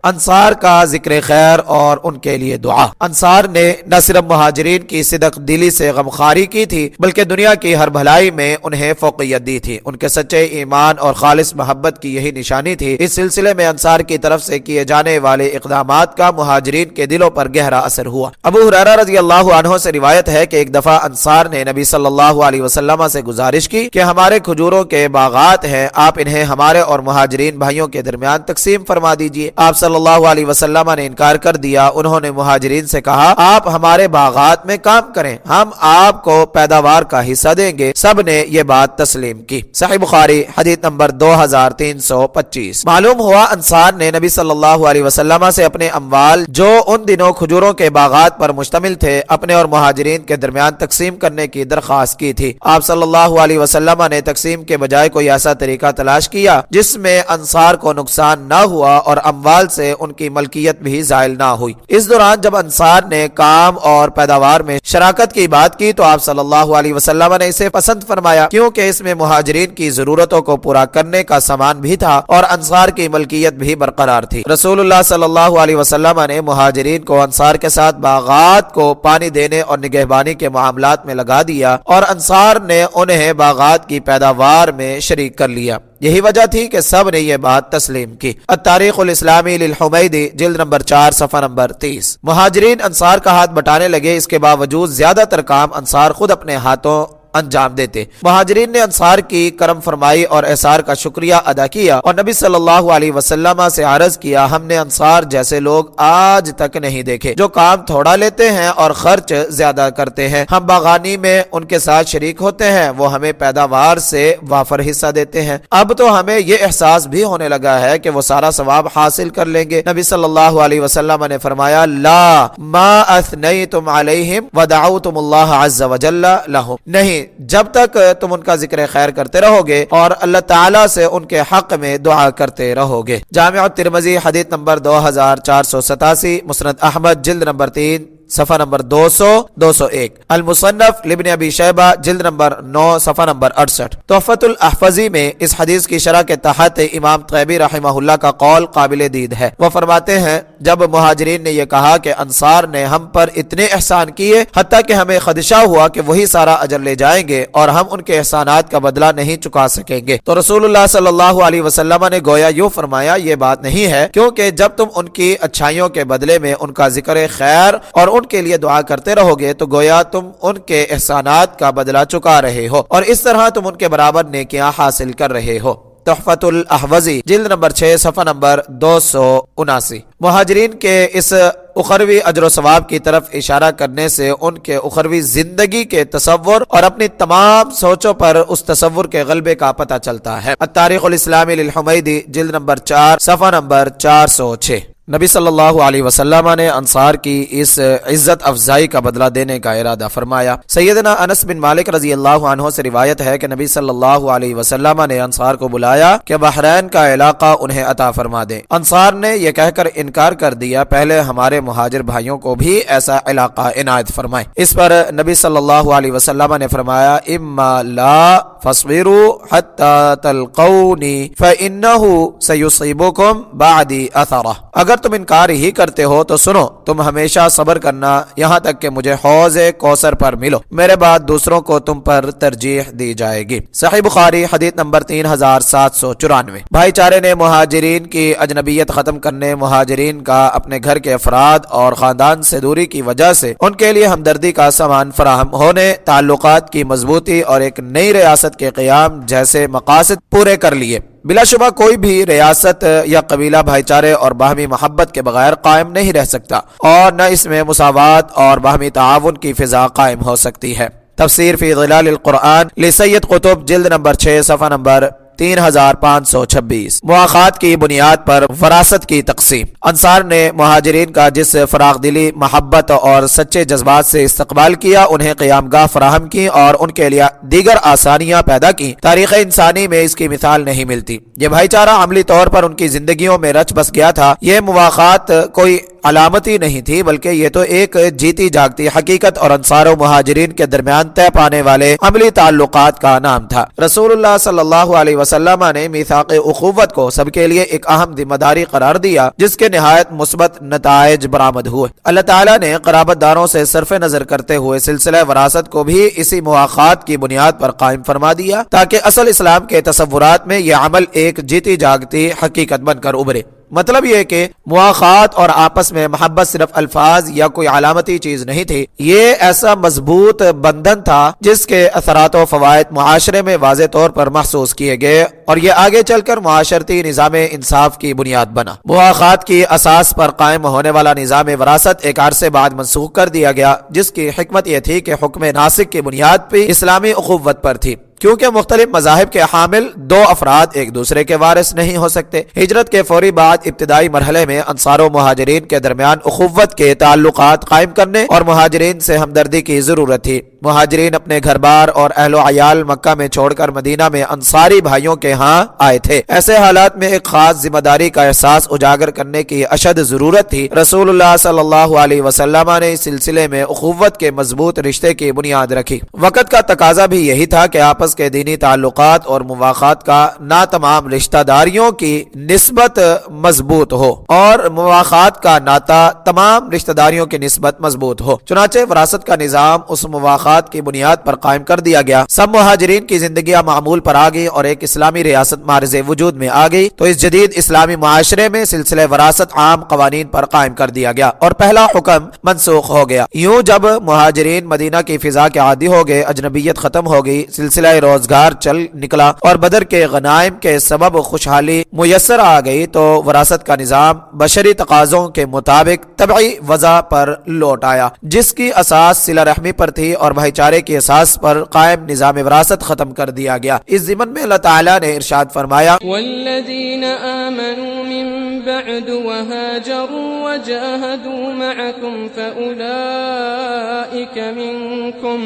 انصار کا ذکر خیر اور ان کے لیے دعا۔ انصار نے نہ صرف مہاجرین کی صدق دلی سے غمخواری کی تھی بلکہ دنیا کی ہر بھلائی میں انہیں فوقیت دی تھی۔ ان کے سچے ایمان اور خالص محبت کی یہی نشانی تھی۔ اس سلسلے میں انصار کی طرف سے کیے جانے والے اقدامات کا مہاجرین کے دلوں پر گہرا اثر ہوا۔ ابو ہریرہ رضی اللہ عنہ سے روایت ہے کہ ایک دفعہ انصار نے نبی صلی اللہ علیہ وسلم سے گزارش کی کہ ہمارے کھجوروں کے باغات ہیں، آپ انہیں ہمارے اور مہاجرین بھائیوں کے درمیان تقسیم فرما دیجیے۔ آپ صلی اللہ علیہ وسلم نے انکار کر دیا۔ انہوں نے مہاجرین سے کہا، آپ ہمارے باغات میں کام کریں، ہم آپ کو پیداوار کا حصہ دیں گے۔ سب نے یہ بات تسلیم کی۔ صحیح بخاری حدیث نمبر 2325۔ معلوم ہوا انصار نے نبی صلی اللہ علیہ وسلم سے اپنے اموال جو ان دنوں کھجوروں کے باغات پر مشتمل تھے اپنے اور مہاجرین کے درمیان تقسیم کرنے کی درخواست کی تھی۔ آپ صلی اللہ علیہ وسلم نے تقسیم کے بجائے کوئی ایسا طریقہ تلاش کیا جس میں انصار کو نقصان نہ ہوا اور اموال سے ان کی ملکیت بھی زائل نہ ہوئی۔ اس دوران جب انصار نے کام اور پیداوار میں شراکت کی بات کی تو آپ صلی اللہ علیہ وسلم نے اسے پسند فرمایا، کیونکہ اس میں مہاجرین کی ضرورتوں کو پورا کرنے کا سامان بھی تھا اور انصار کی ملکیت بھی برقرار تھی۔ رسول اللہ صلی اللہ علیہ وسلم نے مہاجرین کو انصار کے ساتھ باغات کو پانی دینے اور نگہبانی کے معاملات میں لگا دیا اور انصار نے انہیں باغات کی پیداوار میں شریک کر لیا۔ یہی وجہ تھی کہ سب نے یہ بات تسلیم کی۔ التاریخ الاسلامی للحمیدی جلد نمبر 4 صفحہ نمبر 30۔ مہاجرین انصار کا ہاتھ بٹانے لگے، اس کے باوجود زیادہ تر کام انصار خود اپنے ہاتھوں انجام دیتے۔ مہاجرین نے انصار کی کرم فرمائی اور احسار کا شکریہ ادا کیا اور نبی صلی اللہ علیہ وسلم سے عرض کیا، ہم نے انصار جیسے لوگ آج تک نہیں دیکھے جو کام تھوڑا لیتے ہیں اور خرچ زیادہ کرتے ہیں۔ ہم باغانی میں ان کے ساتھ شریک ہوتے ہیں، وہ ہمیں پیداوار سے وافر حصہ دیتے ہیں۔ اب تو ہمیں یہ احساس بھی ہونے لگا ہے کہ وہ سارا ثواب حاصل کر لیں گے۔ نبی صلی اللہ علیہ وسلم نے فرمایا، لا ما اثنیتم علیہم ودعوتم اللہ عز وجل لہم، نہیں جب تک تم ان کا ذکر خیر کرتے رہو گے اور اللہ تعالیٰ سے ان کے حق میں دعا کرتے رہو گے۔ جامع الترمذی حدیث نمبر 2487، مسند احمد جلد نمبر 3 صفحہ نمبر 201، المصنف لابن ابی شیبہ جلد نمبر 9 صفحہ نمبر 68۔ تحفۃ الاحفظی میں اس حدیث کی شرح کے تحت امام طیبی رحمہ اللہ کا قول قابل دید ہے۔ وہ فرماتے ہیں، جب مہاجرین نے یہ کہا کہ انصار نے ہم پر اتنے احسان کیے حتیٰ کہ ہمیں خدشہ ہوا کہ وہی سارا اجر لے جائیں گے اور ہم ان کے احسانات کا بدلہ نہیں چکا سکیں گے، تو رسول اللہ صلی اللہ علیہ وسلم نے گویا یوں فرمایا، یہ بات نہیں ہے، کیونکہ جب تم ان کی اچھائیوں کے بدلے میں ان کا ذکر خیر اور ان کے لیے دعا کرتے رہو گے تو گویا تم ان کے احسانات کا بدلہ چکا رہے ہو اور اس طرح تم ان کے برابر نیکیاں حاصل کر رہے ہو۔ تحفۃ الاحوذی جلد نمبر 6 صفحہ نمبر 279۔ مہاجرین کے اس اخروی اجر و ثواب کی طرف اشارہ کرنے سے ان کے اخروی زندگی کے تصور اور اپنی تمام سوچوں پر اس تصور کے غلبے کا پتہ چلتا ہے۔ التاریخ الاسلامی للحمیدی جلد نمبر 4 صفحہ نمبر 406۔ نبی صلی اللہ علیہ وسلم نے انصار کی اس عزت افزائی کا بدلہ دینے کا ارادہ فرمایا۔ سیدنا انس بن مالک رضی اللہ عنہ سے روایت ہے کہ نبی صلی اللہ علیہ وسلم نے انصار کو بلایا کہ بحرین کا علاقہ انہیں عطا فرما دیں۔ انصار نے یہ کہہ کر انکار کر دیا، پہلے ہمارے مہاجر بھائیوں کو بھی ایسا علاقہ عنایت فرمائیں۔ اس پر نبی صلی اللہ علیہ وسلم نے فرمایا، اما لا فاصبروا حتى تلقونی فإنه سيصيبكم بعدی اثرہ، اگر تم انکار ہی کرتے ہو تو سنو، تم ہمیشہ صبر کرنا یہاں تک کہ مجھے حوض کوثر پر ملو، میرے بعد دوسروں کو تم پر ترجیح دی جائے گی۔ صحیح بخاری حدیث نمبر 3794۔ بھائی چارے نے مہاجرین کی اجنبیت ختم کرنے، مہاجرین کا اپنے گھر کے افراد اور خاندان سے دوری کی وجہ سے ان کے لیے ہمدردی کا سامان فراہم ہونے، تعلقات کی مضبوطی اور ایک نئی ریاست کے قیام جیسے مقاصد پورے کر لیے۔ بلا شبہ کوئی بھی ریاست یا قبیلہ بھائی چارے اور باہمی محبت کے بغیر قائم نہیں رہ سکتا اور نہ اس میں مساوات اور باہمی تعاون کی فضا قائم ہو سکتی ہے۔ تفسیر فی ظلال القرآن لسید قطب جلد نمبر 6 صفحہ نمبر 3526۔ مواخات کی بنیاد پر وراثت کی تقسیم۔ انصار نے مہاجرین کا جس فراغ دلی، محبت اور سچے جذبات سے استقبال کیا، انہیں قیام گاہ فراہم کی اور ان کے لیے دیگر آسانیاں پیدا کی، تاریخ انسانی میں اس کی مثال نہیں ملتی۔ یہ بھائی چارہ عملی طور پر ان کی زندگیوں میں رچ بس گیا تھا۔ یہ مواخات کوئی علامتی نہیں تھی بلکہ یہ تو ایک جیتی جاگتی حقیقت اور انصار و مہاجرین کے درمیان طے پانے والے عملی تعلقات کا نام تھا۔ رسول اللہ صلی اللہ علیہ وسلم نے میثاق اخوت کو سب کے لیے ایک اہم ذمہ داری قرار دیا جس کے نہایت مثبت نتائج برآمد ہوئے۔ اللہ تعالیٰ نے قرابت داروں سے صرف نظر کرتے ہوئے سلسلہ وراثت کو بھی اسی مواخات کی بنیاد پر قائم فرما دیا تاکہ اصل اسلام کے تصورات میں یہ عمل ایک جیتی جاگتی حقیقت بن کر ابھرے۔ مطلب یہ کہ مواخات اور آپس میں محبت صرف الفاظ یا کوئی علامتی چیز نہیں تھی، یہ ایسا مضبوط بندھن تھا جس کے اثرات و فوائد معاشرے میں واضح طور پر محسوس کیے گئے اور یہ آگے چل کر معاشرتی نظام انصاف کی بنیاد بنا۔ مواخات کی اساس پر قائم ہونے والا نظام وراثت ایک عرصے بعد منسوخ کر دیا گیا، جس کی حکمت یہ تھی کہ حکم ناسخ کی بنیاد پہ اسلامی اخوت پر تھی، کیونکہ مختلف مذاہب کے حامل دو افراد ایک دوسرے کے وارث نہیں ہو سکتے۔ ہجرت کے فوری بعد ابتدائی مرحلے میں انصار و مہاجرین کے درمیان اخوت کے تعلقات قائم کرنے اور مہاجرین سے ہمدردی کی ضرورت تھی۔ مہاجرین اپنے گھر بار اور اہل و عیال مکہ میں چھوڑ کر مدینہ میں انصاری بھائیوں کے ہاں آئے تھے۔ ایسے حالات میں ایک خاص ذمہ داری کا احساس اجاگر کرنے کی اشد ضرورت تھی۔ رسول اللہ صلی اللہ علیہ وسلم نے اس سلسلے میں اخوت کے مضبوط رشتے کی بنیاد رکھی۔ وقت کا تقاضا بھی یہی تھا کہ آپس کے دینی تعلقات اور مواخات کا نہ تمام رشتہ داریوں کی نسبت مضبوط ہو اور مواخات کا ناتا تمام رشتہ داریوں کی نسبت مضبوط ہو۔ چنانچہ وراثت کا نظام اس مواخات کی بنیاد پر قائم کر دیا گیا۔ سب مہاجرین کی زندگیاں معمول پر آ گئی اور ایک اسلامی ریاست معرض وجود میں آ گئی تو اس جدید اسلامی معاشرے میں سلسلہ وراثت عام قوانین پر قائم کر دیا گیا اور پہلا حکم منسوخ ہو گیا۔ یوں جب مہاجرین مدینہ کی فضا کے عادی ہو گئے، اجنبیت ختم ہو گئی، سلسلہ روزگار چل نکلا اور بدر کے غنائم کے سبب خوشحالی میسر آ گئی تو وراثت کا نظام بشری تقاضوں کے مطابق طبعی وضع پر لوٹ آیا، جس کی اساس صلہ رحمی پر تھی اور بھائی چارے کی اساس پر قائم نظام وراثت ختم کر دیا گیا۔ اس ضمن میں اللہ تعالیٰ نے ارشاد فرمایا، والذین آمنوا من بعد وهاجروا وجاهدوا معكم فأولئك منكم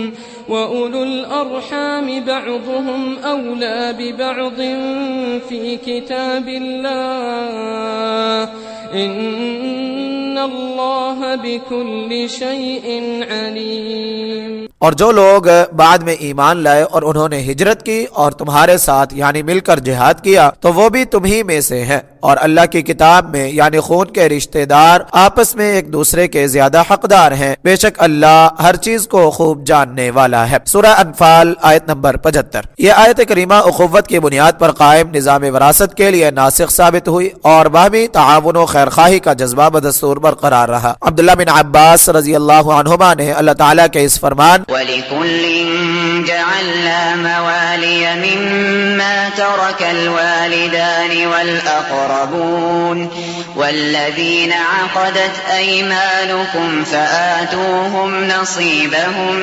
وأولو الأرحام بعضهم أولى ببعض في كتاب الله إن الله بكل شيء عليم۔ اور جو لوگ بعد میں ایمان لائے اور انہوں نے ہجرت کی اور تمہارے ساتھ یعنی مل کر جہاد کیا تو وہ بھی تمہی میں سے ہیں، اور اللہ کی کتاب میں یعنی خون کے رشتہ دار آپس میں ایک دوسرے کے زیادہ حقدار ہیں، بے شک اللہ ہر چیز کو خوب جاننے والا ہے۔ سورہ انفال آیت نمبر 75۔ یہ آیت کریمہ اخوت کی بنیاد پر قائم نظام وراثت کے لیے ناسخ ثابت ہوئی اور باہمی تعاون و خیرخواہی کا جذبہ بدستور برقرار رہا۔ عبداللہ بن عباس رضی اللہ عنہما نے اللہ تعالیٰ کے اس فرمان وَلِكُلٍّ جَعَلْنَا مَوَالِيَ مِمَّا تَرَكَ الْوَالِدَانِ وَالْأَقْرَبُونَ وَالَّذِينَ عَقَدَتْ أَيْمَانُكُمْ فَآتُوهُمْ نَصِيبَهُمْ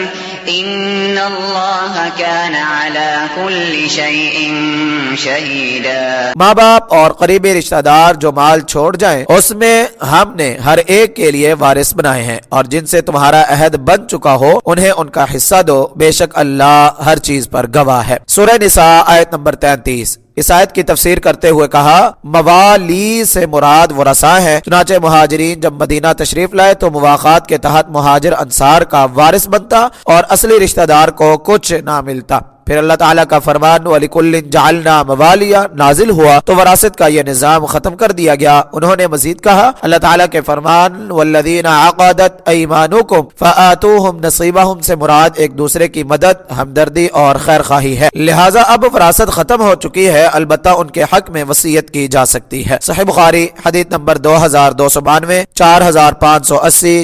إِنَّ اللَّهَ كَانَ عَلَى كُلِّ شَيْءٍ شَهِيدًا۔ ماں باپ اور قریبی رشتہ دار جو مال چھوڑ جائیں اس میں ہم نے ہر ایک کے لیے وارث بنائے ہیں، اور جن سے تمہارا عہد بن چکا ہو انہیں ان کا حصہ دو، بے شک اللہ ہر چیز پر گواہ ہے۔ سورہ نساء آیت نمبر 33۔ اس آیت کی تفسیر کرتے ہوئے کہا موالی سے مراد ورثاء ہے۔ چنانچہ مہاجرین جب مدینہ تشریف لائے تو مواخات کے تحت مہاجر انصار کا وارث بنتا اور اصلی رشتہ دار کو کچھ نہ ملتا۔ پھر اللہ تعالیٰ کا فرمان وَلِكُلٍّ جَعَلْنَا مَوَالِيَ نازل ہوا تو وراثت کا یہ نظام ختم کر دیا گیا۔ انہوں نے مزید کہا اللہ تعالیٰ کے فرمان وَالَّذِينَ عَقَدَتْ أَيْمَانُكُمْ فَآتُوهُمْ نَصِيبَهُمْ سے مراد ایک دوسرے کی مدد، ہمدردی اور خیر خواہی ہے، لہٰذا اب وراثت ختم ہو چکی ہے، البتہ ان کے حق میں وصیت کی جا سکتی ہے۔ صحیح بخاری حدیث نمبر 2292، 4580،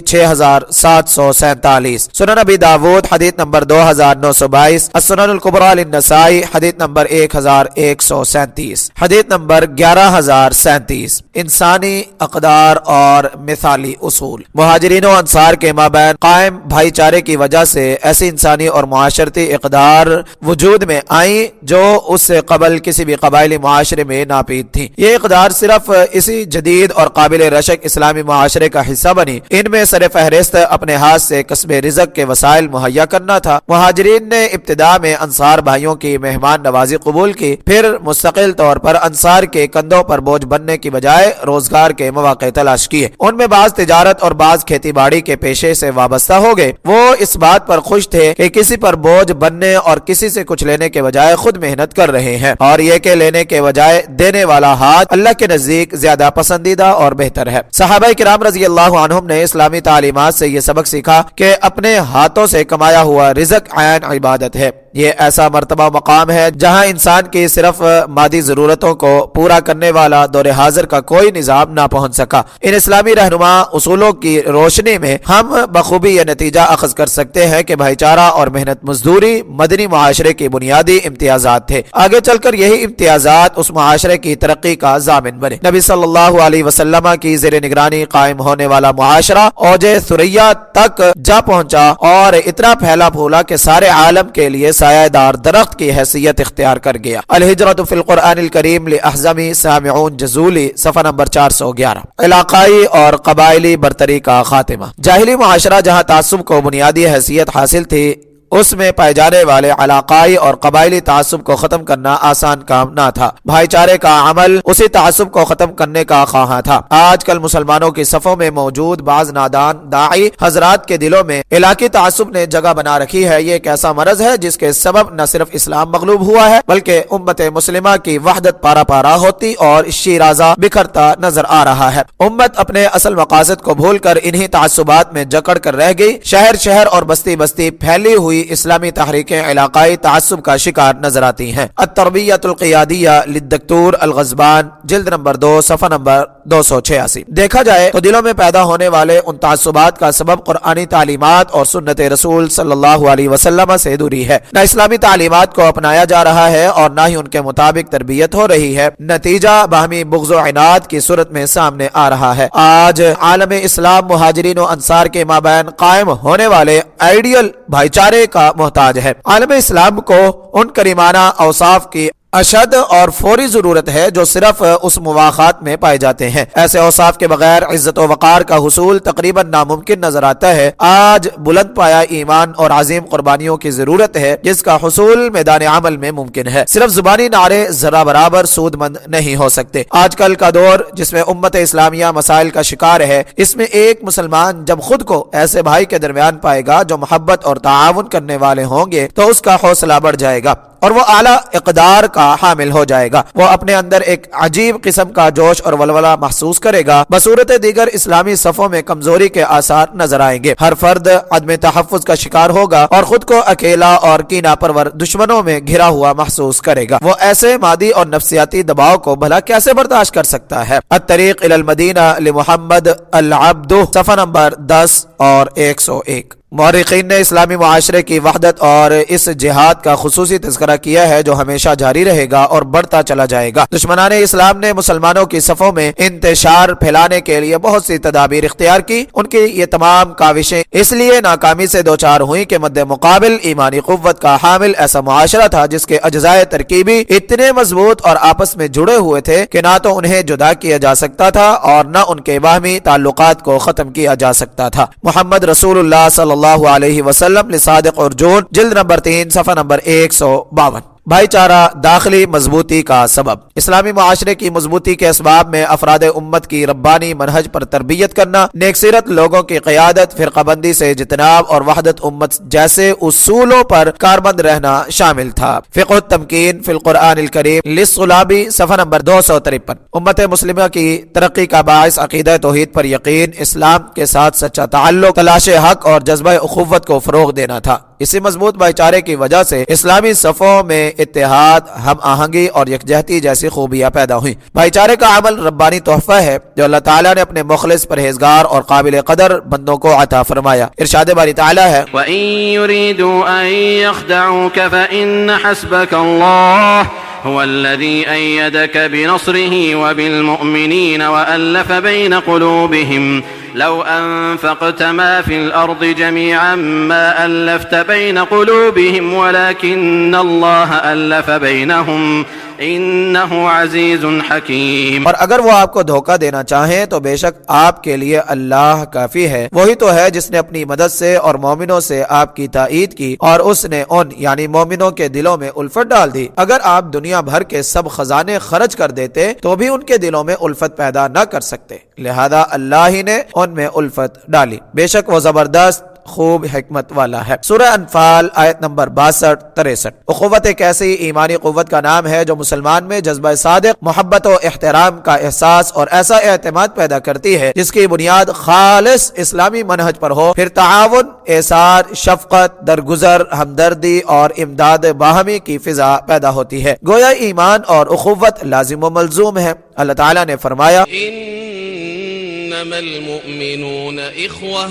6747۔ سنن ابی داود حدیث نمبر 2922، السنن الکبریٰ للنسائی حدیث نمبر 1137، حدیث نمبر 11037۔ انسانی اقدار اور مثالی اصول۔ مہاجرین و انصار کے مابین قائم بھائی چارے کی وجہ سے ایسی انسانی اور معاشرتی اقدار وجود میں آئیں جو اس سے قبل کسی بھی قبائلی معاشرے میں ناپید تھیں۔ یہ اقدار صرف اسی جدید اور قابل رشک اسلامی معاشرے کا حصہ بنی۔ ان میں سر فہرست اپنے ہاتھ سے کسب رزق کے وسائل مہیا کرنا تھا۔ مہاجرین نے ابتدا میں انصار انصار بھائیوں کی مہمان نوازی قبول کی، پھر مستقل طور پر انصار کے کندھوں پر بوجھ بننے کی بجائے روزگار کے مواقع تلاش کیے۔ ان میں بعض تجارت اور بعض کھیتی باڑی کے پیشے سے وابستہ ہو گئے۔ وہ اس بات پر خوش تھے کہ کسی پر بوجھ بننے اور کسی سے کچھ لینے کے بجائے خود محنت کر رہے ہیں، اور یہ کہ لینے کے بجائے دینے والا ہاتھ اللہ کے نزدیک زیادہ پسندیدہ اور بہتر ہے۔ صحابہ کرام رضی اللہ عنہم نے اسلامی تعلیمات سے یہ سبق سیکھا کہ اپنے ہاتھوں سے کمایا ہوا رزق عین عبادت ہے۔ یہ ایسا مرتبہ مقام ہے جہاں انسان کی صرف مادی ضرورتوں کو پورا کرنے والا دور حاضر کا کوئی نظام نہ پہنچ سکا۔ ان اسلامی رہنما اصولوں کی روشنی میں ہم بخوبی یہ نتیجہ اخذ کر سکتے ہیں کہ بھائی چارہ اور محنت مزدوری مدنی معاشرے کی بنیادی امتیازات تھے۔ آگے چل کر یہی امتیازات اس معاشرے کی ترقی کا ضامن بنے۔ نبی صلی اللہ علیہ وسلم کی زیر نگرانی قائم ہونے والا معاشرہ اوج ثریا تک جا پہنچا اور اتنا پھیلا پھولا کہ سارے عالم کے لیے سایہ دار درخت کی حیثیت اختیار کر گیا۔ الہجرت فی القرآن الکریم لأحزمی سامعون جزولی، صفحہ نمبر 411۔ علاقائی اور قبائلی برتری کا خاتمہ۔ جاہلی معاشرہ جہاں تعصب کو بنیادی حیثیت حاصل تھی، اس میں پائے جانے والے علاقائی اور قبائلی تعصب کو ختم کرنا آسان کام نہ تھا۔ بھائی چارے کا عمل اسی تعصب کو ختم کرنے کا خواہاں تھا۔ آج کل مسلمانوں کی صفوں میں موجود بعض نادان داعی حضرات کے دلوں میں علاقائی تعصب نے جگہ بنا رکھی ہے۔ یہ ایک ایسا مرض ہے جس کے سبب نہ صرف اسلام مغلوب ہوا ہے بلکہ امت مسلمہ کی وحدت پارا پارا ہوتی اور شیرازہ بکھرتا نظر آ رہا ہے۔ امت اپنے اصل مقاصد کو بھول کر انہی تعصبات میں جکڑ کر رہ گئی۔ شہر شہر اور بستی بستی پھیلی ہوئی اسلامی تحریکیں علاقائی تعصب کا شکار نظر آتی ہیں۔ التربیۃ القیادیہ للدکتور الغضبان، جلد نمبر 2، صفحہ نمبر 286۔ دیکھا جائے تو دلوں میں پیدا ہونے والے ان تعصبات کا سبب قرآنی تعلیمات اور سنت رسول صلی اللہ علیہ وسلم سے دوری ہے۔ نہ اسلامی تعلیمات کو اپنایا جا رہا ہے اور نہ ہی ان کے مطابق تربیت ہو رہی ہے۔ نتیجہ باہمی بغض و عناد کی صورت میں سامنے آ رہا ہے۔ آج عالم اسلام مہاجرین و انصار کے مابین قائم ہونے والے آئیڈیل بھائی چارے کا محتاج ہے۔ عالم اسلام کو ان کریمانہ اوصاف کی اشد اور فوری ضرورت ہے جو صرف اس مواخات میں پائے جاتے ہیں۔ ایسے اوصاف کے بغیر عزت و وقار کا حصول تقریباً ناممکن نظر آتا ہے۔ آج بلند پایا ایمان اور عظیم قربانیوں کی ضرورت ہے جس کا حصول میدان عمل میں ممکن ہے۔ صرف زبانی نعرے ذرا برابر سود مند نہیں ہو سکتے۔ آج کل کا دور جس میں امت اسلامیہ مسائل کا شکار ہے، اس میں ایک مسلمان جب خود کو ایسے بھائی کے درمیان پائے گا جو محبت اور تعاون کرنے والے ہوں گے تو اس کا حوصلہ بڑھ جائے گا اور وہ اعلیٰ اقدار کا حامل ہو جائے گا۔ وہ اپنے اندر ایک عجیب قسم کا جوش اور ولولہ محسوس کرے گا۔ بصورت دیگر اسلامی صفوں میں کمزوری کے آثار نظر آئیں گے۔ ہر فرد عدم تحفظ کا شکار ہوگا اور خود کو اکیلا اور کینہ پرور دشمنوں میں گھرا ہوا محسوس کرے گا۔ وہ ایسے مادی اور نفسیاتی دباؤ کو بھلا کیسے برداشت کر سکتا ہے؟ الطریق الی المدینہ لمحمد العبد، صفحہ نمبر 10 اور 101۔ مورخین نے اسلامی معاشرے کی وحدت اور اس جہاد کا خصوصی تذکرہ کیا ہے جو ہمیشہ جاری رہے گا اور بڑھتا چلا جائے گا۔ دشمنان اسلام نے مسلمانوں کی صفوں میں انتشار پھیلانے کے لیے بہت سی تدابیر اختیار کی۔ ان کی یہ تمام کاوشیں اس لیے ناکامی سے دوچار ہوئیں کہ مد مقابل ایمانی قوت کا حامل ایسا معاشرہ تھا جس کے اجزائے ترکیبی اتنے مضبوط اور آپس میں جڑے ہوئے تھے کہ نہ تو انہیں جدا کیا جا سکتا تھا اور نہ ان کے باہمی تعلقات کو ختم کیا جا سکتا تھا۔ محمد رسول اللہ صلی اللہ علیہ وسلم لصادق ارجون، جلد نمبر 3، صفحہ نمبر 152۔ بھائی چارہ داخلی مضبوطی کا سبب۔ اسلامی معاشرے کی مضبوطی کے اسباب میں افراد امت کی ربانی منہج پر تربیت کرنا، نیک سیرت لوگوں کی قیادت، فرقہ بندی سے اجتناب اور وحدت امت جیسے اصولوں پر کاربند رہنا شامل تھا۔ فقہ التمکین فی القرآن الکریم للصلابی، صفحہ نمبر 253۔ امت مسلمہ کی ترقی کا باعث عقیدہ توحید پر یقین، اسلام کے ساتھ سچا تعلق، تلاش حق اور جذبہ اخوت کو فروغ دینا تھا۔ اسی مضبوط بھائی چارے کی وجہ سے اسلامی صفوں میں اتحاد، ہم آہنگی اور یکجہتی جیسی خوبیاں پیدا ہوئیں۔ بھائی چارے کا عمل ربانی تحفہ ہے جو اللہ تعالیٰ نے اپنے مخلص، پرہیزگار اور قابل قدر بندوں کو عطا فرمایا۔ ارشاد باری تعالیٰ ہے، وَإِن يُرِيدُوا أَن يَخْدَعُوكَ فَإِنَّ حَسْبَكَ اللَّهُ هو الذي أيدك بنصره وبالمؤمنين وألف بين قلوبهم لو أنفقت ما في الأرض جميعا ما ألفت بين قلوبهم ولكن الله ألف بينهم إنه عزيز حكيم. اور اگر وہ آپ کو دھوکہ دینا چاہیں تو بے شک آپ کے لیے اللہ کافی ہے، وہی تو ہے جس نے اپنی مدد سے اور مومنوں سے آپ کی تائید کی اور اس نے ان یعنی مومنوں کے دلوں میں الفت ڈال دی۔ اگر آپ دنیا بھر کے سب خزانے خرچ کر دیتے تو بھی ان کے دلوں میں الفت پیدا نہ کر سکتے، لہذا اللہ ہی نے ان میں الفت ڈالی، بے شک وہ زبردست خوب حکمت والا ہے۔ سورہ انفال آیت نمبر 62-63۔ اخوت ایک ایسی ایمانی قوت کا نام ہے جو مسلمان میں جذبہ صادق، محبت و احترام کا احساس اور ایسا اعتماد پیدا کرتی ہے جس کی بنیاد خالص اسلامی منہج پر ہو، پھر تعاون، احسان، شفقت، درگزر، ہمدردی اور امداد باہمی کی فضا پیدا ہوتی ہے۔ گویا ایمان اور اخوت لازم و ملزوم ہے۔ اللہ تعالیٰ نے فرمایا انما المؤمنون اخوة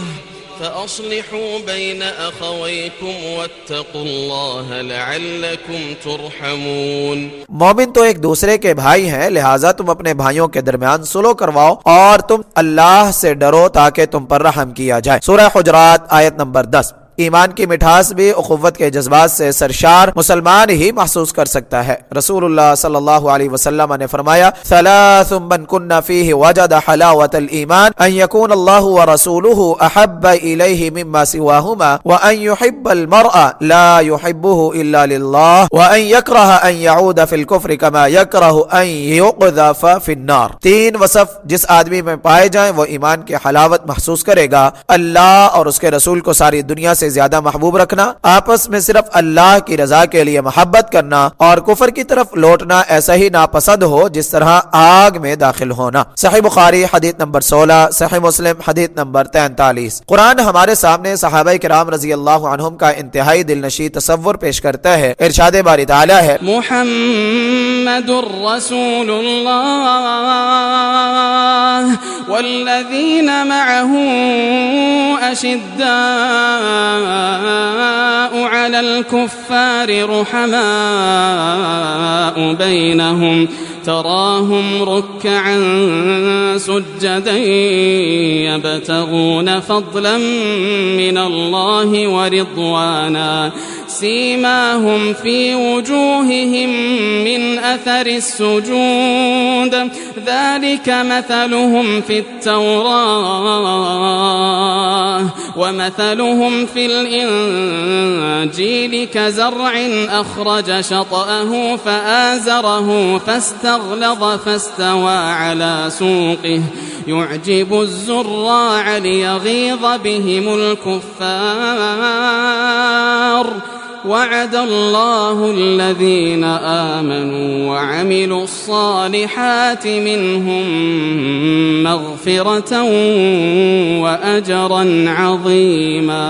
فأصلحوا بين أخويكم واتقوا الله لعلكم ترحمون۔ مومن تو ایک دوسرے کے بھائی ہیں، لہٰذا تم اپنے بھائیوں کے درمیان صلح کرواؤ اور تم اللہ سے ڈرو تاکہ تم پر رحم کیا جائے۔ سورہ حجرات آیت نمبر 10۔ ایمان کی مٹھاس بھی اخوت کے جذبات سے سرشار مسلمان ہی محسوس کر سکتا ہے۔ رسول اللہ صلی اللہ علیہ وسلم نے فرمایا ثلاث من کن فیہ وجد حلاوة الایمان ان یکون اللہ ورسولہ احب الیہ مما سواہما وان یحب المرء لا یحبہ الا للہ وان یکرہ ان یعود فی الکفر کما یکرہ ان یقذف فی النار۔ تین وصف جس آدمی میں پائے جائیں وہ ایمان کی حلاوت محسوس کرے گا، اللہ اور اس کے رسول کو ساری دنیا سے زیادہ محبوب رکھنا، آپس میں صرف اللہ کی رضا کے لیے محبت کرنا اور کفر کی طرف لوٹنا ایسا ہی ناپسند ہو جس طرح آگ میں داخل ہونا۔ صحیح بخاری حدیث نمبر 16، صحیح مسلم حدیث نمبر 43۔ قرآن ہمارے سامنے صحابہ کرام رضی اللہ عنہم کا انتہائی دل نشیں تصور پیش کرتا ہے۔ ارشاد باری تعالی ہے محمد رسول اللہ والذین معه اشداء على الكفار رحماء بينهم تراهم ركعا سجدا يبتغون فضلا من الله ورضوانا سيماهم في وجوههم من أثر السجود ذلك مثلهم في التوراة ومثلهم في الإنجيل كزرع أخرج شطأه فآزره فاستغلظ فاستوى على سوقه يعجب الزراع ليغيظ بهم الكفار وعد الله الذين آمنوا وعملوا الصالحات منهم مغفرة وأجرا عظيما۔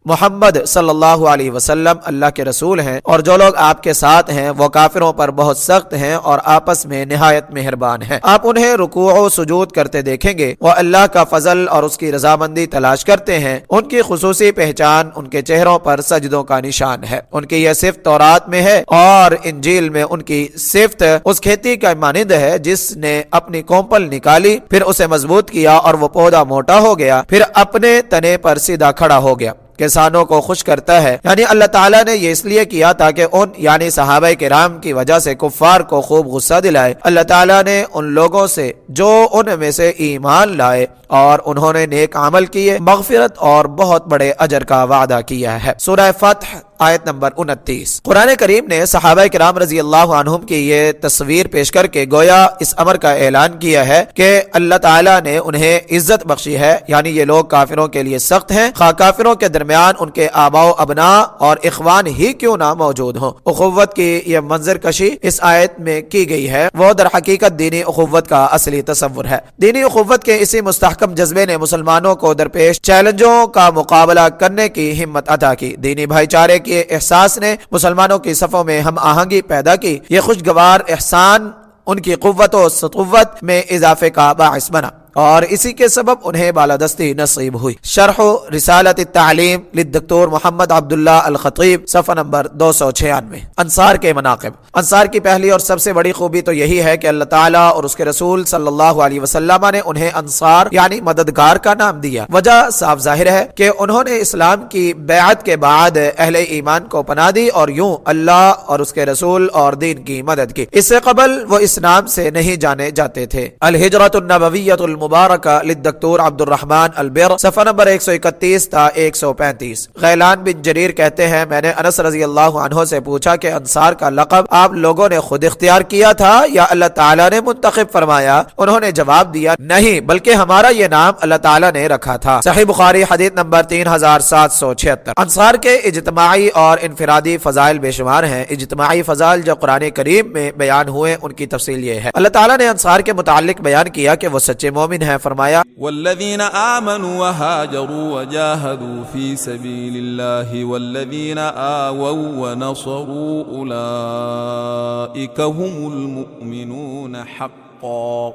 محمد صلی اللہ علیہ وسلم اللہ کے رسول ہیں اور جو لوگ آپ کے ساتھ ہیں وہ کافروں پر بہت سخت ہیں اور آپس میں نہایت مہربان ہیں۔ آپ انہیں رکوع و سجود کرتے دیکھیں گے، وہ اللہ کا فضل اور اس کی رضامندی تلاش کرتے ہیں۔ ان کی خصوصی پہچان ان کے چہروں پر سجدوں کا نشان ہے۔ ان کی یہ صفت تورات میں ہے اور انجیل میں ان کی صفت اس کھیتی کا مانند ہے جس نے اپنی کومپل نکالی، پھر اسے مضبوط کیا اور وہ پودا موٹا ہو گیا، پھر اپنے تنے پر سیدھا کھڑا ہو گیا۔ کسانوں کو خوش کرتا ہے، یعنی اللہ تعالیٰ نے یہ اس لیے کیا تاکہ ان یعنی صحابہ کرام کی وجہ سے کفار کو خوب غصہ دلائے۔ اللہ تعالیٰ نے ان لوگوں سے جو ان میں سے ایمان لائے اور انہوں نے نیک عمل کیے مغفرت اور بہت بڑے اجر کا وعدہ کیا ہے۔ سورہ فتح آیت نمبر 29۔ قرآن کریم نے صحابہ کرام رضی اللہ عنہم کی یہ تصویر پیش کر کے گویا اس امر کا اعلان کیا ہے کہ اللہ تعالیٰ نے انہیں عزت بخشی ہے، یعنی یہ لوگ کافروں کے لیے سخت ہیں، خواہ کافروں کے درمیان ان کے آبا و ابناء اور اخوان ہی کیوں نہ موجود ہوں۔ اخوت کی یہ منظر کشی اس آیت میں کی گئی ہے، وہ در حقیقت دینی اخوت کا اصلی تصور ہے۔ دینی اخوت کے اسی مستحکم جذبے نے مسلمانوں کو درپیش چیلنجوں کا مقابلہ کرنے کی ہمت عطا کی۔ دینی بھائی چارے کے احساس نے مسلمانوں کی صفوں میں ہم آہنگی پیدا کی۔ یہ خوشگوار احسان ان کی قوت و سطوت میں اضافے کا باعث بنا۔ اور اسی کے سبب انہیں بالادستی نصیب ہوئی۔ شرح رسالت التعلیم للدکتور محمد عبداللہ الخطیب صفحہ نمبر 296۔ انصار کے مناقب۔ انصار کی پہلی اور سب سے بڑی خوبی تو یہی ہے کہ اللہ تعالیٰ اور اس کے رسول صلی اللہ علیہ وسلم نے انہیں انصار یعنی مددگار کا نام دیا۔ وجہ صاف ظاہر ہے کہ انہوں نے اسلام کی بیعت کے بعد اہل ایمان کو پناہ دی اور یوں اللہ اور اس کے رسول اور دین کی مدد کی۔ اس سے قبل وہ اس نام سے نہیں جانے جاتے تھے۔ الہجرۃ النبویۃ المبارکہ للدکتور عبد الرحمن البر صفحہ نمبر 131 تا 135۔ غیلان بن جریر کہتے ہیں میں نے انس رضی اللہ عنہ سے پوچھا کہ انصار کا لقب آپ لوگوں نے خود اختیار کیا تھا یا اللہ تعالیٰ نے منتخب فرمایا؟ انہوں نے جواب دیا نہیں بلکہ ہمارا یہ نام اللہ تعالیٰ نے رکھا تھا۔ صحیح بخاری حدیث نمبر 3776۔ انصار کے اجتماعی اور انفرادی فضائل بے شمار ہیں۔ اجتماعی فضائل جو قرآن کریم میں بیان ہوئے ان کی تفصیل یہ ہے۔ اللہ تعالیٰ نے انصار کے متعلق بیان کیا کہ وہ سچے مومن ہیں۔ فرمایا والذین آمنوا وہاجروا وجاہدوا فی سبیل اللہ والذین آووا ونصروا اولئک هم المؤمنون حقا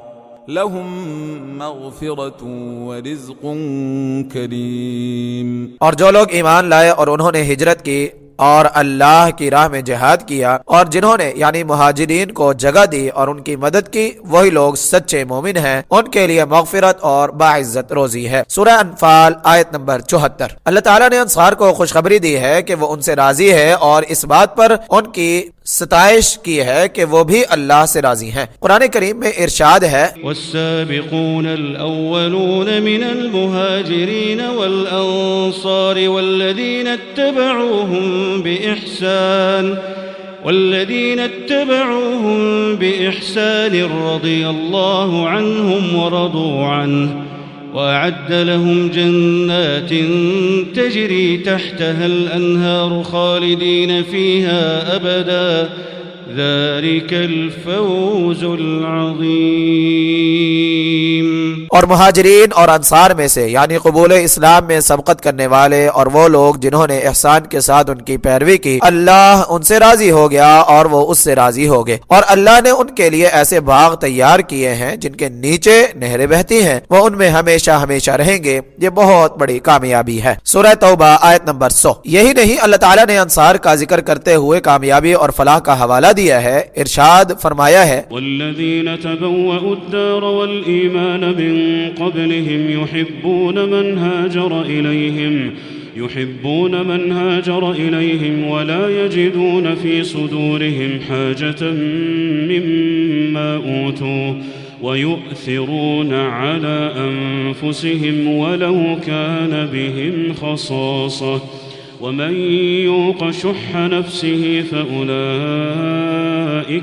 لهم مغفرۃ ورزق کریم۔ اور جو لوگ ایمان لائے اور انہوں نے ہجرت کی اور اللہ کی راہ میں جہاد کیا اور جنہوں نے یعنی مہاجرین کو جگہ دی اور ان کی مدد کی وہی لوگ سچے مومن ہیں، ان کے لیے مغفرت اور باعزت روزی ہے۔ سورہ انفال آیت نمبر 74۔ اللہ تعالیٰ نے انصار کو خوشخبری دی ہے کہ وہ ان سے راضی ہے اور اس بات پر ان کی ستائش کی ہے کہ وہ بھی اللہ سے راضی ہیں۔ قرآن کریم میں ارشاد ہے والسابقون الأولون من المهاجرين والأنصار والذين اتبعوهم بإحسان رضي الله عنهم ورضوا عنه وأعد لهم جنات تجري تحتها الأنهار خالدين فيها أبدا ذلك الفوز العظيم۔ اور مہاجرین اور انصار میں سے یعنی قبول اسلام میں سبقت کرنے والے اور وہ لوگ جنہوں نے احسان کے ساتھ ان کی پیروی کی، اللہ ان سے راضی ہو گیا اور وہ اس سے راضی ہو گئے، اور اللہ نے ان کے لیے ایسے باغ تیار کیے ہیں جن کے نیچے نہریں بہتی ہیں، وہ ان میں ہمیشہ ہمیشہ رہیں گے۔ یہ بہت بڑی کامیابی ہے۔ سورہ توبہ آیت نمبر 100۔ یہی نہیں اللہ تعالیٰ نے انصار کا ذکر کرتے ہوئے کامیابی اور فلاح کا حوالہ دیا ہے۔ ارشاد فرمایا ہے والذین تبوأوا الدار والإیمان من قبلهم يحبون من هاجر إليهم ولا يجدون في صدورهم حاجة مما أوتوا ويؤثرون على أنفسهم ولو كان بهم خصاصة ومن يوق شح نفسه فأولئك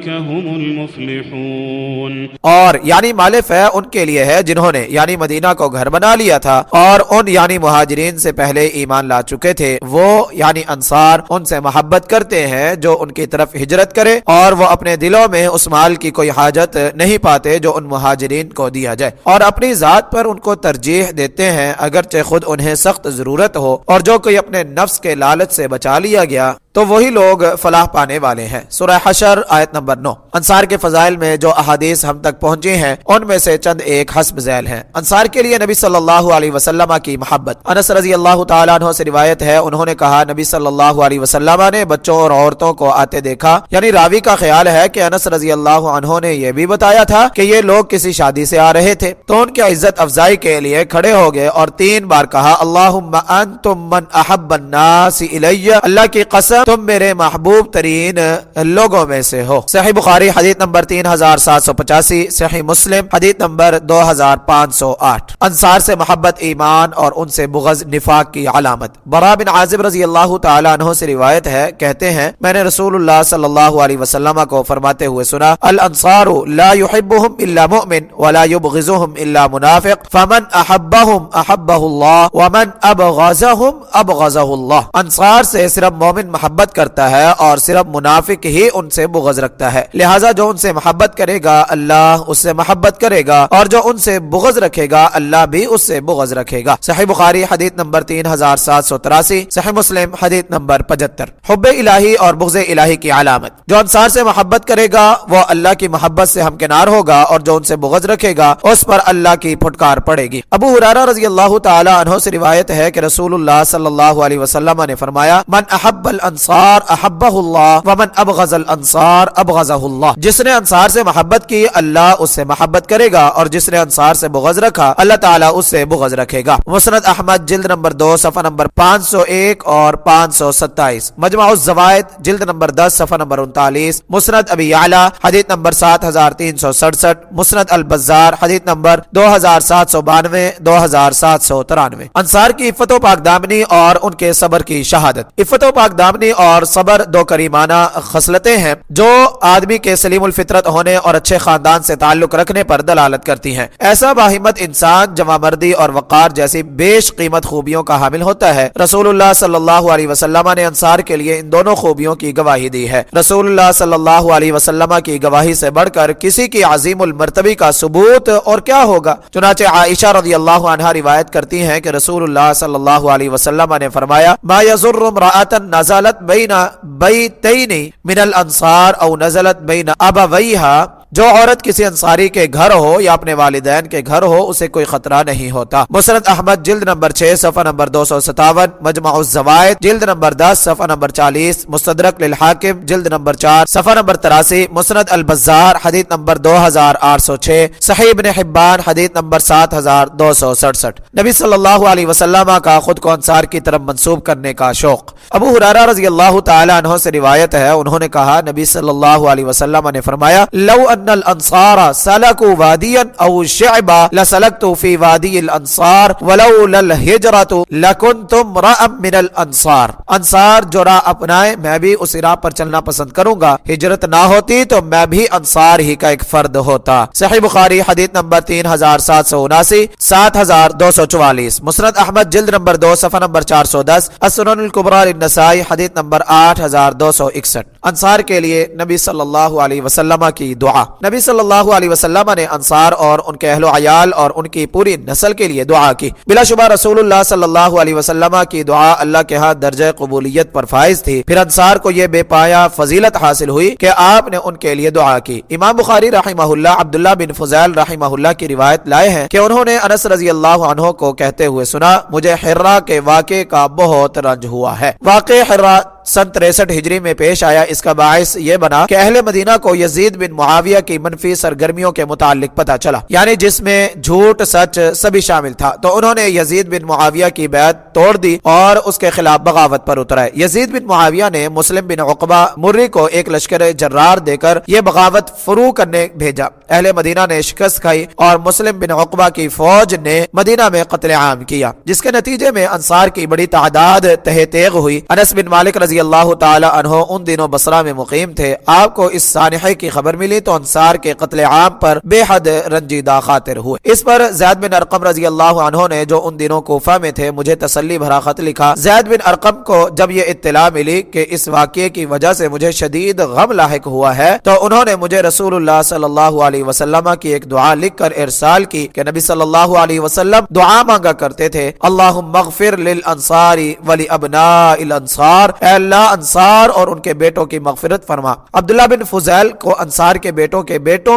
هم المفلحون۔ اور یعنی مال فہ ان کے لیے ہے جنہوں نے یعنی مدینہ کو گھر بنا لیا تھا اور ان یعنی مہاجرین سے پہلے ایمان لا چکے تھے، وہ یعنی انصار ان سے محبت کرتے ہیں جو ان کی طرف ہجرت کرے اور وہ اپنے دلوں میں اس مال کی کوئی حاجت نہیں پاتے جو ان مہاجرین کو دیا جائے، اور اپنی ذات پر ان کو ترجیح دیتے ہیں اگرچہ خود انہیں سخت ضرورت ہو، اور جو کوئی اپنے نفس کے لالچ سے بچا لیا گیا تو وہی لوگ فلاح پانے والے ہیں۔ سورہ حشر آیت نمبر 9۔ انصار کے فضائل میں جو احادیث ہم تک پہنچی ہیں ان میں سے چند ایک حسب ذیل ہیں۔ انصار کے لیے نبی صلی اللہ علیہ وسلم کی محبت۔ انس رضی اللہ تعالیٰ عنہ سے روایت ہے، انہوں نے کہا نبی صلی اللہ علیہ وسلم نے بچوں اور عورتوں کو آتے دیکھا، یعنی راوی کا خیال ہے کہ انس رضی اللہ عنہ نے یہ بھی بتایا تھا کہ یہ لوگ کسی شادی سے آ رہے تھے، تو ان کی عزت افزائی کے لیے کھڑے ہو گئے اور 3 بار کہا اللہم انتم من احب الناس الی، اللہ کی قسم تم میرے محبوب ترین لوگوں میں سے ہو۔ صحیح بخاری حدیث نمبر 3785، صحیح مسلم حدیث نمبر 2508۔ انصار سے محبت ایمان اور ان سے بغض نفاق کی علامت۔ برا بن عازب رضی اللہ تعالیٰ عنہ سے روایت ہے، کہتے ہیں میں نے رسول اللہ صلی اللہ علیہ وسلم کو فرماتے ہوئے سنا الانصار لا يحبهم الا مؤمن ولا يبغضهم الا منافق فمن احبهم احبه الله ومن ابغضهم ابغضه الله۔ انصار سے صرف مومن محبت محبت کرتا ہے اور صرف منافق ہی ان سے بغض رکھتا ہے، لہٰذا جو ان سے محبت کرے گا اللہ اس سے محبت کرے گا، اور جو ان سے بغض رکھے گا اللہ بھی اس سے بغض رکھے گا۔ صحیح بخاری حدیث نمبر 3783، صحیح مسلم حدیث نمبر 75۔ حب الہی اور بغض الہی کی علامت، جو انصار سے محبت کرے گا وہ اللہ کی محبت سے ہمکنار ہوگا، اور جو ان سے بغض رکھے گا اس پر اللہ کی پھٹکار پڑے گی۔ ابو ہریرہ رضی اللہ تعالی عنہ سے روایت ہے کہ رسول اللہ صلی اللہ علیہ وسلم نے فرمایا، من احب الانصار احبہ اللہ ومن ابغض الانصار ابغضہ اللہ، جس نے انصار سے محبت کی اللہ اس سے محبت کرے گا، اور جس نے انصار سے بغض رکھا اللہ تعالیٰ اس سے بغض رکھے گا۔ مسند احمد جلد نمبر 2 صفحہ نمبر 501 اور 527، مجمع الزوائد جلد نمبر 10 صفحہ نمبر 39، مسند ابی یعلا حدیث نمبر 7367، مسند البزار حدیث نمبر 2792 2793۔ انصار کی عفت و پاک دامنی اور ان کے صبر کی شہادت۔ عفت و پاک دامنی اور صبر دو کریمانہ خصلتیں ہیں جو آدمی کے سلیم الفطرت ہونے اور اچھے خاندان سے تعلق رکھنے پر دلالت کرتی ہیں۔ ایسا باہمت انسان جوان مردی اور وقار جیسی بیش قیمت خوبیوں کا حامل ہوتا ہے۔ رسول اللہ صلی اللہ علیہ وسلم نے انصار کے لیے ان دونوں خوبیوں کی گواہی دی ہے۔ رسول اللہ صلی اللہ علیہ وسلم کی گواہی سے بڑھ کر کسی کی عظیم المرتبی کا ثبوت اور کیا ہوگا؟ چنانچہ عائشہ رضی اللہ عنہا روایت کرتی ہیں کہ رسول اللہ صلی اللہ علیہ وسلم نے فرمایا، ما یضر امرأة نزلت بین بیتین من الانصار او نزلت بین ابویہا، جو عورت کسی انصاری کے گھر ہو یا اپنے والدین کے گھر ہو اسے کوئی خطرہ نہیں ہوتا۔ مسند احمد جلد نمبر 6 صفحہ نمبر 257، مجمع الزوائد جلد نمبر 10 صفحہ نمبر 40، مستدرک للحاکم جلد نمبر 4 صفحہ نمبر 83، مسند البزار حدیث نمبر 2806، صحیح ابن حبان حدیث نمبر 7267۔ نبی صلی اللہ علیہ وسلم کا خود کو انصار کی طرف منسوب کرنے کا شوق۔ ابو ہریرہ رضی اللہ تعالی عنہ سے روایت ہے، انہوں نے کہا نبی صلی اللہ علیہ وسلم نے فرمایا، لو ان الانصار سلكوا واديا او شعبا لسلكت في وادي الانصار ولولا الهجرة لكنت امرأ من الانصار، انصار جو راہ اپنائے میں بھی اسی راہ پر چلنا پسند کروں گا، ہجرت نہ ہوتی تو میں بھی انصار ہی کا ایک فرد ہوتا۔ صحیح بخاری حدیث نمبر 3779 7244، مسند احمد جلد نمبر 2 صفحہ نمبر 410، السنن الکبریٰ للنسائی حدیث نمبر 8261۔ انصار کے لیے نبی صلی اللہ علیہ وسلم کی دعا۔ نبی صلی اللہ علیہ وسلم نے انصار اور ان کے اہل و عیال اور ان کی پوری نسل کے لیے دعا کی۔ بلا شبہ رسول اللہ صلی اللہ علیہ وسلم کی دعا اللہ کے ہاں درجہ قبولیت پر فائز تھی۔ پھر انصار کو یہ بے پایا فضیلت حاصل ہوئی کہ آپ نے ان کے لیے دعا کی۔ امام بخاری رحمہ اللہ عبداللہ بن فضیل رحمہ اللہ کی روایت لائے ہیں کہ انہوں نے انس رضی اللہ عنہ کو کہتے ہوئے سنا، مجھے حرہ کے واقعے کا بہت رنج ہوا ہے۔ واقع حرہ سن 63 ہجری میں پیش آیا۔ اس کا باعث یہ بنا کہ اہل مدینہ کو یزید بن معاویہ کی منفی سرگرمیوں کے متعلق پتہ چلا، یعنی جس میں جھوٹ سچ سبھی شامل تھا، تو انہوں نے یزید بن معاویہ کی بیعت توڑ دی اور اس کے خلاف بغاوت پر اترے۔ یزید بن معاویہ نے مسلم بن عقبہ مری کو ایک لشکر جرار دے کر یہ بغاوت فرو کرنے بھیجا۔ اہل مدینہ نے شکست کھائی اور مسلم بن عقبہ کی فوج نے مدینہ میں قتل عام کیا، جس کے نتیجے میں انصار کی بڑی تعداد تہ تیغ ہوئی۔ انس بن مالک رضی اللہ تعالی عنہ ان دنوں بصرہ میں مقیم تھے۔ آپ کو اس سانحے کی خبر ملی تو انصار کے قتل عام پر بے حد رنجیدہ خاطر ہوئے۔ اس پر زید بن ارقم رضی اللہ عنہ نے جو ان دنوں کوفہ میں تھے مجھے تسلی بھرا خط لکھا۔ زید بن ارقم کو جب یہ اطلاع ملی کہ اس واقعے کی وجہ سے مجھے شدید غم لاحق ہوا ہے تو انہوں نے مجھے رسول اللہ صلی اللہ علیہ وسلم کی ایک دعا لکھ کر ارسال کی کہ نبی صلی اللہ علیہ وسلم دعا مانگا کرتے تھے، اللہم اغفر للانصار ولابناء الانصار، اے اللہ انصار اور ان کے بیٹوں کی مغفرت فرما۔ عبداللہ بن فضیل کو انصار کے بیٹوں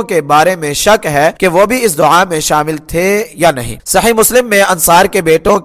کے بارے میں شک ہے کہ وہ بھی اس دعا میں شامل تھے یا نہیں۔ صحیح مسلم میں انصار کے بیٹوں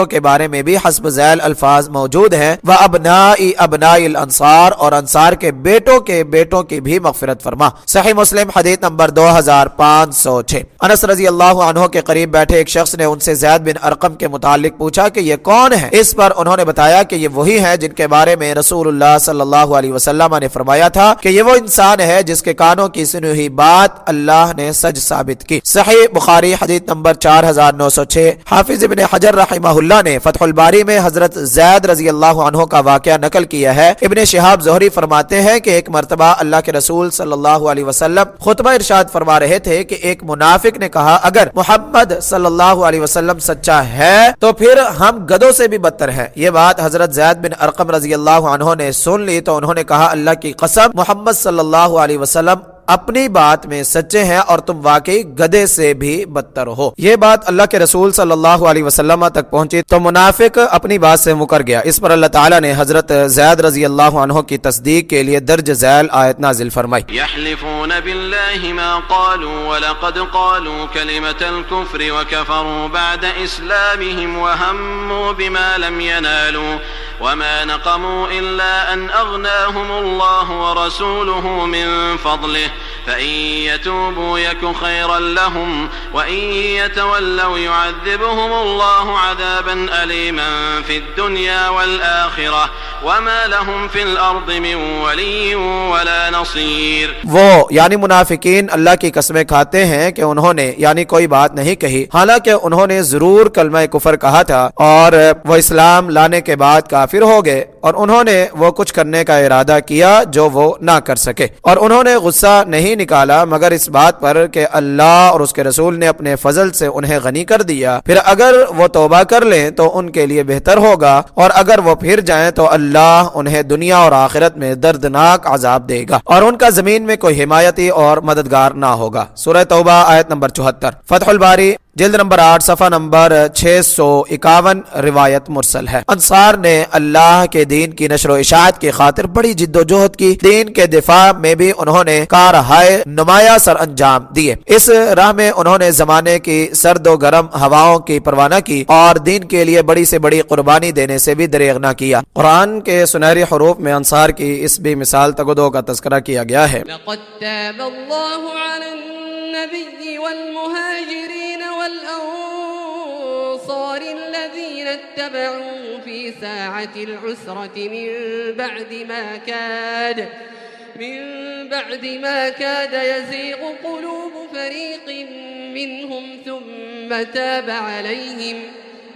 کے بارے میں بھی حسب ذیل الفاظ موجود ہیں، وابناء ابناء الانصار، اور انصار کے بیٹوں کی بھی مغفرت فرما۔ صحیح مسلم حدیث نمبر 2506۔ انس رضی اللہ عنہ کے قریب بیٹھے ایک شخص نے ان سے زید بن ارقم کے متعلق پوچھا کہ یہ کون ہے؟ اس پر انہوں نے بتایا کہ یہ وہی ہے جن کے بارے میں رسول اللہ صلی اللہ علیہ وسلم نے فرمایا تھا کہ یہ وہ انسان ہے جس کے کانوں کی سنی ہوئی بات اللہ نے سچ ثابت کی۔ صحیح بخاری حدیث نمبر 4906۔ حافظ ابن حجر رحمہ اللہ نے فتح الباری میں حضرت زید رضی اللہ عنہ کا واقعہ نقل کیا ہے۔ ابن شہاب زہری فرماتے ہیں کہ ایک مرتبہ اللہ کے رسول صلی اللہ علیہ وسلم خطبہ ارشاد فرما رہے تھے کہ ایک منافق نے کہا، اگر محمد صلی اللہ علیہ وسلم سچا ہے تو پھر ہم گدوں سے بھی بدتر ہیں۔ یہ بات حضرت زید بن ارقم رضی اللہ اللہ عنہ نے سن لی تو انہوں نے کہا اللہ کی قسم محمد صلی اللہ علیہ وسلم اپنی بات میں سچے ہیں اور تم واقعی گدھے سے بھی بدتر ہو۔ یہ بات اللہ کے رسول صلی اللہ علیہ وسلم تک پہنچی تو منافق اپنی بات سے مکر گیا۔ اس پر اللہ تعالیٰ نے حضرت زید رضی اللہ عنہ کی تصدیق کے لیے درج ذیل آیت نازل فرمائی۔ يحلفون بالله ما قالوا ولقد قالوا كلمة الكفر وكفروا بعد إسلامهم وهموا بما لم ينالوا وما نقموا إلا أن أغناهم الله ورسوله من فضله فإن يتوبوا يك خيرا لهم وإن يتولوا يعذبهم الله عذابا أليما في الدنيا والآخرة وما لهم في الأرض من ولي ولا نصير۔ وہ یعنی منافقین اللہ کی قسمیں کھاتے ہیں کہ انہوں نے یعنی کوئی بات نہیں کہی، حالانکہ انہوں نے ضرور کلمہ کفر کہا تھا اور وہ اسلام لانے کے بعد کافر ہو گئے، اور انہوں نے وہ کچھ کرنے کا ارادہ کیا جو وہ نہ کر سکے، اور انہوں نے غصہ نہیں نکالا مگر اس بات پر کہ اللہ اور اس کے رسول نے اپنے فضل سے انہیں غنی کر دیا، پھر اگر وہ توبہ کر لیں تو ان کے لیے بہتر ہوگا، اور اگر وہ پھر جائیں تو اللہ انہیں دنیا اور آخرت میں دردناک عذاب دے گا، اور ان کا زمین میں کوئی حمایتی اور مددگار نہ ہوگا۔ سورہ توبہ آیت نمبر 74۔ فتح الباری جلد نمبر 8 صفحہ نمبر 651 روایت مرسل ہے۔ انصار نے اللہ کے دین کی نشر و اشاعت کی خاطر بڑی جد و جہد کی، دین کے دفاع میں بھی انہوں نے کارہائے نمایاں سر انجام دیے، اس راہ میں انہوں نے زمانے کی سرد و گرم ہواؤں کی پرواہ نہ کی اور دین کے لیے بڑی سے بڑی قربانی دینے سے بھی دریغ نہ کیا۔ قرآن کے سنہری حروف میں انصار کی اس بھی مثال تگدو کا تذکرہ کیا گیا ہے۔ لقد تاب اللہ علی النبی والمہاجرین والأنصار الذين اتبعوا في ساعة العسرة من بعد ما كاد يزيغ قلوب فريق منهم ثم تاب عليهم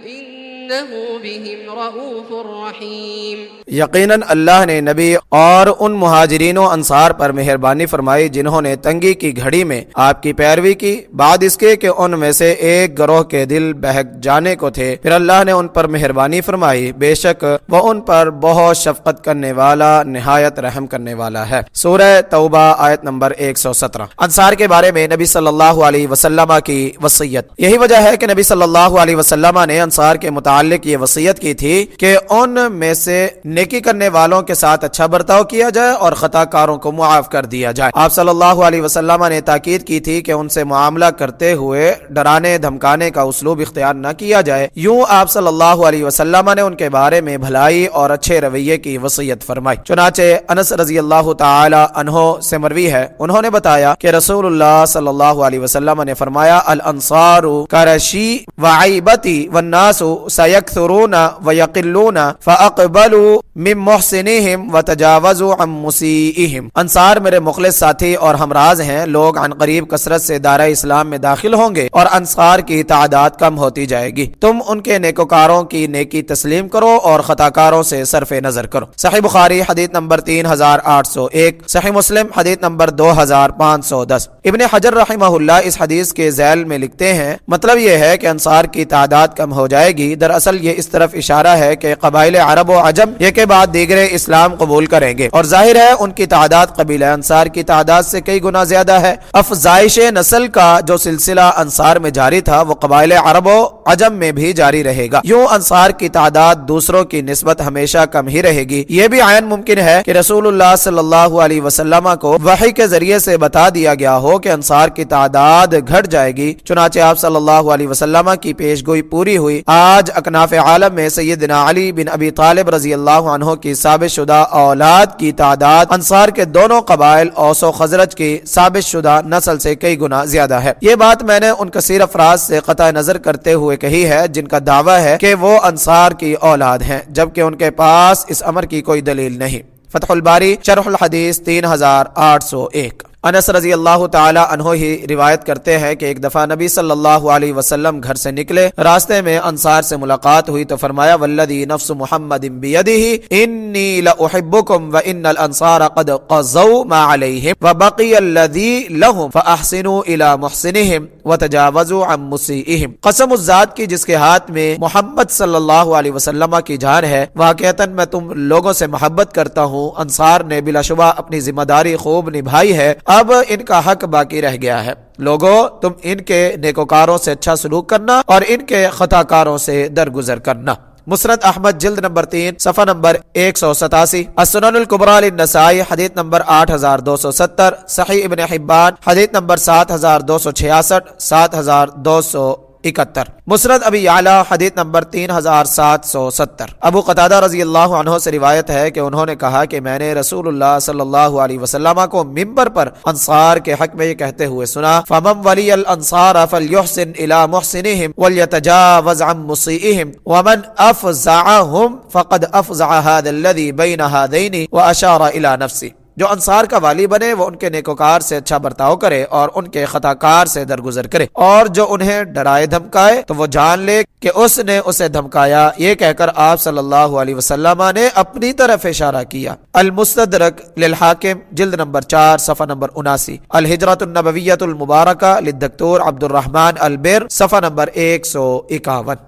إنه بهم رؤوف رحيم۔ یقیناً اللہ نے نبی اور ان مہاجرین و انصار پر مہربانی فرمائی جنہوں نے تنگی کی گھڑی میں آپ کی پیروی کی، بعد اس کے کہ ان میں سے ایک گروہ کے دل بہک جانے کو تھے، پھر اللہ نے ان پر مہربانی فرمائی، بے شک وہ ان پر بہت شفقت کرنے والا نہایت رحم کرنے والا ہے۔ سورہ توبہ آیت نمبر 117۔ انصار کے بارے میں نبی صلی اللہ علیہ وسلم کی وصیت۔ یہی وجہ ہے کہ نبی صلی اللہ علیہ وسلم نے انصار کے متعلق یہ وصیت کی تھی کہ ان میں سے نیکی کرنے والوں کے ساتھ اچھا برتاؤ کیا جائے اور خطا کاروں کو معاف کر دیا جائے۔ آپ صلی اللہ علیہ وسلم نے تاکید کی تھی کہ ان سے معاملہ کرتے ہوئے ڈرانے دھمکانے کا اسلوب اختیار نہ کیا جائے، یوں آپ صلی اللہ علیہ وسلم نے ان کے بارے میں بھلائی اور اچھے رویے کی وصیت فرمائی۔ چنانچہ انس رضی اللہ تعالی عنہ سے مروی ہے، انہوں نے بتایا کہ رسول اللہ صلی اللہ علیہ وسلم نے فرمایا، الانصار کرشی وعیبتی والناس سیکثرون ویقلون فاقبلوا من محسنہم وتجاوزوا عن مسیئہم۔ انصار میرے مخلص ساتھی اور ہمراز ہیں، لوگ عن قریب کثرت سے دائرہ اسلام میں داخل ہوں گے اور انصار کی تعداد کم ہوتی جائے گی، تم ان کے نیکوکاروں کی نیکی تسلیم کرو اور خطاکاروں سے صرف نظر کرو۔ صحیح بخاری حدیث نمبر 3801، صحیح مسلم حدیث نمبر 2510۔ ابن حجر رحمہ اللہ اس حدیث کے ذیل میں لکھتے ہیں، مطلب یہ ہے کہ انصار کی تعداد کم ہو جائے گی، دراصل یہ اس طرف اشارہ ہے کہ قبائل عرب و عجم یہ کے بعد دیگر اسلام قبول کریں گے، اور ظاہر ہے ان کی تعداد قبیلہ انصار کی تعداد سے کئی گنا زیادہ ہے۔ افزائش نسل کا جو سلسلہ انصار میں جاری تھا وہ قبائل عرب و عجم میں بھی جاری رہے گا، یوں انصار کی تعداد دوسروں کی نسبت ہمیشہ کم ہی رہے گی۔ یہ بھی عین ممکن ہے کہ رسول اللہ صلی اللہ علیہ وسلم کو وحی کے ذریعے سے بتا دیا گیا ہو کہ انصار کی تعداد گھٹ جائے گی، چنانچہ آپ صلی اللہ علیہ وسلم کی پیش گوئی پوری ہوئی۔ آج اکناف عالم میں سیدنا علی بن ابی طالب رضی اللہ عنہ کی ثابت شدہ اولاد کی تعداد انصار کے دونوں قبائل اوس و خزرج کی ثابت شدہ نسل سے کئی گنا زیادہ ہے۔ یہ بات میں نے ان کثیر افراد سے قطع نظر کرتے ہوئے کہی ہے جن کا دعویٰ ہے کہ وہ انصار کی اولاد ہیں، جبکہ ان کے پاس اس امر کی کوئی دلیل نہیں۔ فتح الباری شرح الحدیث 3801۔ انس رضی اللہ تعالی عنہ ہی روایت کرتے ہیں کہ ایک دفعہ نبی صلی اللہ علیہ وسلم گھر سے نکلے، راستے میں انصار سے ملاقات ہوئی تو فرمایا والذی نفس محمد بیدہ انی لاحبکم وان الانصار قد قضوا ما علیہم وبقی الذی لهم فاحسنوا الی محسنہم وتجاوزوا عن مسیئہم۔ قسم اس ذات کی جس کے ہاتھ میں محمد صلی اللہ علیہ وسلم کی جان ہے، واقعتاً میں تم لوگوں سے محبت کرتا ہوں۔ انصار نے بلا شبہ اپنی ذمہ داری خوب نبھائی ہے، اب ان کا حق باقی رہ گیا ہے۔ لوگوں تم ان کے نیکوکاروں سے اچھا سلوک کرنا اور ان کے خطا کاروں سے درگزر کرنا۔ مسند احمد جلد نمبر 3 صفحہ نمبر 187، السنن الکبریٰ للنسائی حدیث نمبر 8270، صحیح ابن حبان حدیث نمبر 7266 7271، مسند ابی یعلی حدیث نمبر 3770۔ ابو قتادہ رضی اللہ عنہ سے روایت ہے کہ انہوں نے کہا کہ میں نے رسول اللہ صلی اللہ علیہ وسلم کو منبر پر انصار کے حق میں یہ کہتے ہوئے سنا، فمن ولی الانصار فلیحسن الی محسنہم ولیتجاوز عن مسیئہم ومن افزعہم فقد افزع ھذا الذی بین ھذین واشار الی نفسہ۔ جو انصار کا والی بنے وہ ان کے نیکوکار سے اچھا برتاؤ کرے اور ان کے خطا کار سے درگزر کرے، اور جو انہیں ڈرائے دھمکائے تو وہ جان لے کہ اس نے اسے دھمکایا۔ یہ کہہ کر آپ صلی اللہ علیہ وسلم نے اپنی طرف اشارہ کیا۔ المستدرک للحاکم جلد نمبر 4 صفحہ نمبر 79، الہجرۃ النبویۃ المبارکہ للدکتور عبد الرحمن البر صفحہ نمبر 151۔